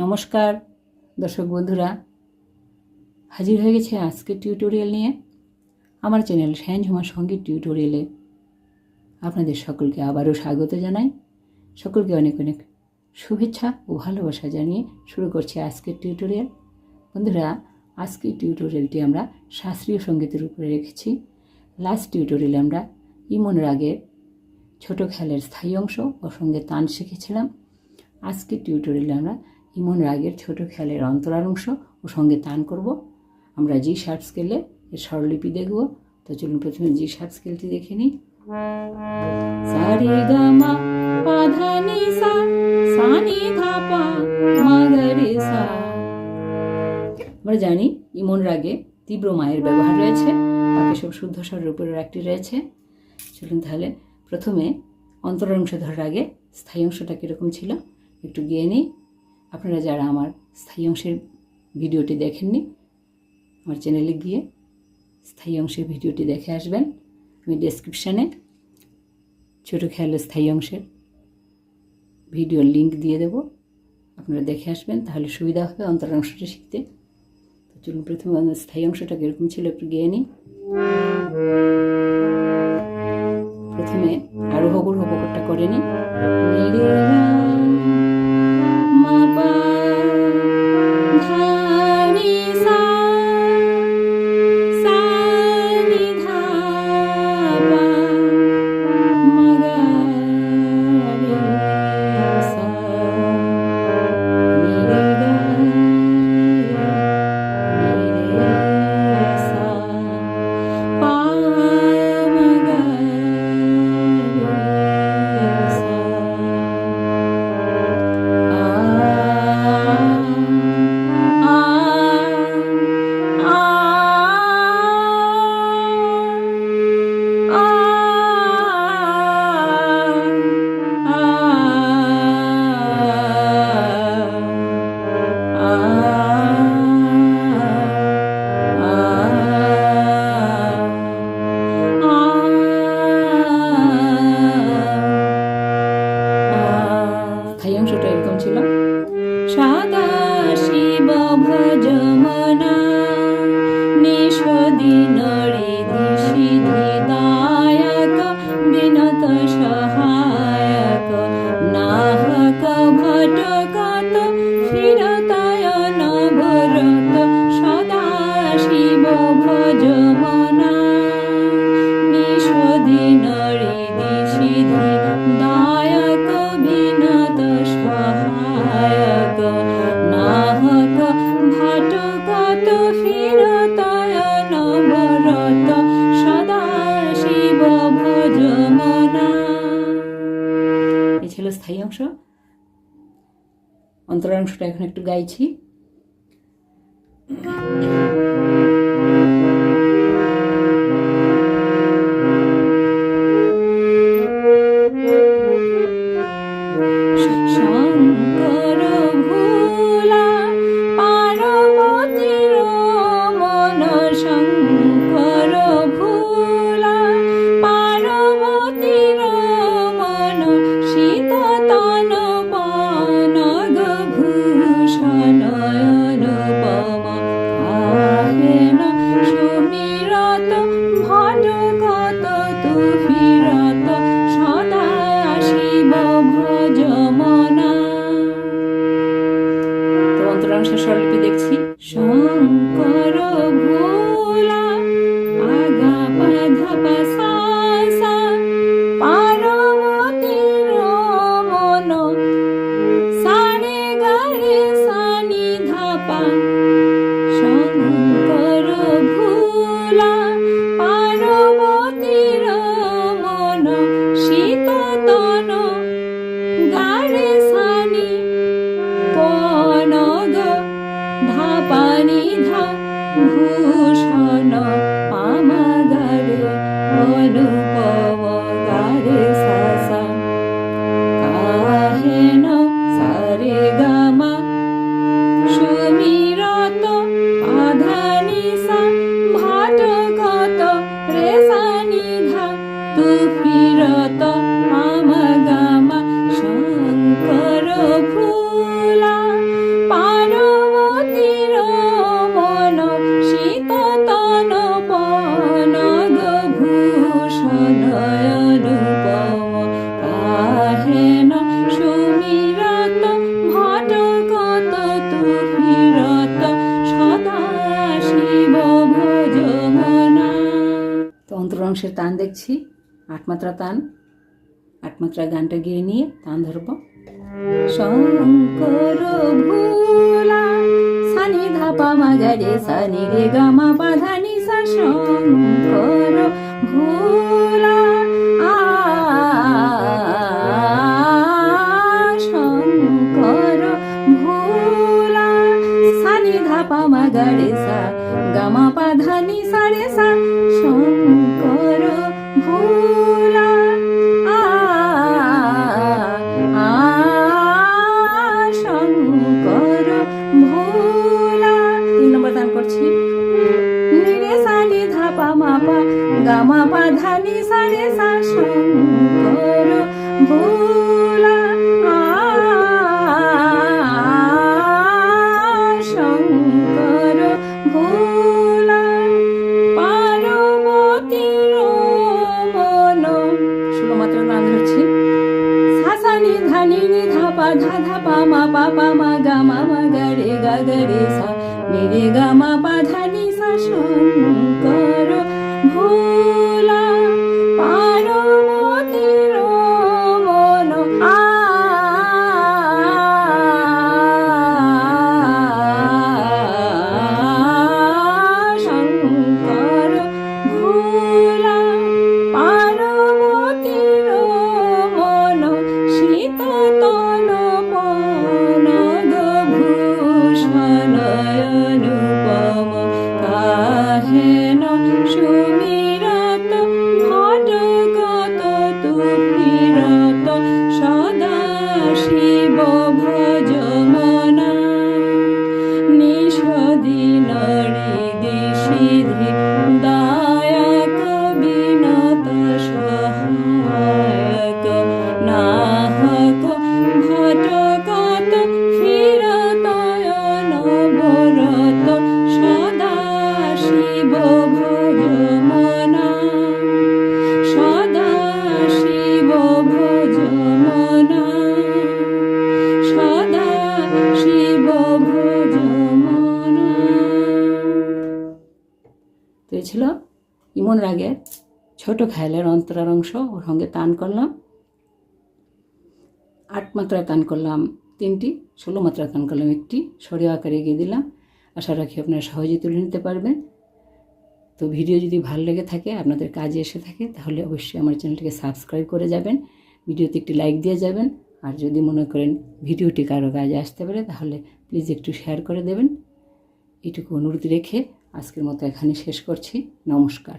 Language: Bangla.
নমস্কার দর্শক বন্ধুরা, হাজির হয়ে গেছে আজকের টিউটোরিয়াল নিয়ে। আমার চ্যানেল শায়নঝুমা সঙ্গীত টিউটোরিয়ালে আপনাদের সকলকে আবারও স্বাগত জানাই। সকলকে অনেক অনেক শুভেচ্ছা ও ভালোবাসা জানিয়ে শুরু করছি আজকের টিউটোরিয়াল। বন্ধুরা, আজকের টিউটোরিয়ালটি আমরা শাস্ত্রীয় সঙ্গীতের উপরে রেখেছি। লাস্ট টিউটোরিয়ালে আমরা ইমন রাগের ছোট খেয়ালের স্থায়ী অংশ ও সঙ্গে তান শিখেছিলাম। আজকের টিউটোরিয়ালে আমরা ইমন রাগের ছোট খেয়ালের অন্তরার অংশ ও সঙ্গে তান করব। আমরা জি শার্প স্কেলে এর স্বরলিপি দেখব। তো চলুন প্রথমে জি শার্প স্কেলটি দেখে নিই। সা রে গা মা পা ধা নি সা, সা নি ধা পা মা গা রে সা। আমরা জানি ইমন রাগে তীব্র মায়ের ব্যবহার রয়েছে, বাকি সব শুদ্ধ স্বরের উপরের একটি রয়েছে। চলুন তাহলে প্রথমে অন্তরার অংশ ধরার আগে স্থায়ী অংশটা কীরকম ছিল একটু গিয়ে নিই। আপনারা যারা আমার স্থায়ী অংশের ভিডিওটি দেখেননি, আমার চ্যানেলে গিয়ে স্থায়ী অংশের ভিডিওটি দেখে আসবেন। আমি ডেসক্রিপশানে ছোটো খেয়ালের স্থায়ী অংশের ভিডিওর লিঙ্ক দিয়ে দেব, আপনারা দেখে আসবেন, তাহলে সুবিধা হবে অন্তরার অংশটা শিখতে। তো চলুন প্রথমে স্থায়ী অংশটা কীরকম ছিল একটু গিয়ে নিই। প্রথমে আরোহ গুরুহ পকরটা করে নিই। স্থায়ী অংশ। অন্তরার অংশটা এখন একটু গাইছি। তান দেখছি, 8 মাত্রা তান। 8 মাত্রা গানটা গিয়ে নিয়ে তান ধরব। শঙ্কর ভোলা সানি ধাপা মাগারে সানি রে গামা পাধানি সা শঙ্কর ভোলা শঙ্কর ভোলা সানি ধাপা মাগারে সা গামা পাধানি সা রে সা শঙ্কর ভোলা শঙ্কর ভোলা। 3 নম্বর তান করছি। নিরে সা নি ধাপা মাপা গামা পাধানি সা রে সা শঙ্কর ভোলা শঙ্কর ভোলা। পার্বতীর মন 16 মাত্রা তান ধরছি। সা নি ধা নি নি ধা পা মা পা মা গা মা গা রে সা নি রে গা মা পা ধা নি সা শঙ্কর ভোলা। পার্বতীর মন শঙ্কর ভোলা। পার্বতীর মন শীততল পনদ ভূষণ অনুপম কাহেন সুমিরত ভটগত তুফিরত সদা শিব ভজমনা। নিষদিন হৃদি সিধি দায়ক বিনত সহায়ক নাহক ভটগত ফিরত অনবরত সদা শিব ভজমনা সদা শিব ভজমনা সদা শিব ভজমনা। তো এই ছিল ইমন রাগের ছোট খেয়ালের অন্তরার অংশ। ওর সঙ্গে তান করলাম 8 মাত্রা তান করলাম 3টি, 16 মাত্রা তান করলাম 1টি, সরিয়ে আকারে এগিয়ে দিলাম। আশা রাখি আপনারা সহজেই তুলে নিতে পারবেন। তো ভিডিও যদি ভালো লেগে থাকে, আপনাদের কাজে এসে থাকে, তাহলে অবশ্যই আমার চ্যানেলটিকে সাবস্ক্রাইব করে যাবেন, ভিডিওতে একটি লাইক দিয়ে যাবেন। আর যদি মনে করেন ভিডিওটি কারো কাজে আসতে পারে, তাহলে প্লিজ একটু শেয়ার করে দেবেন। এইটুকু অনুরোধ রেখে আজকের মতো এখানে শেষ করছি। নমস্কার।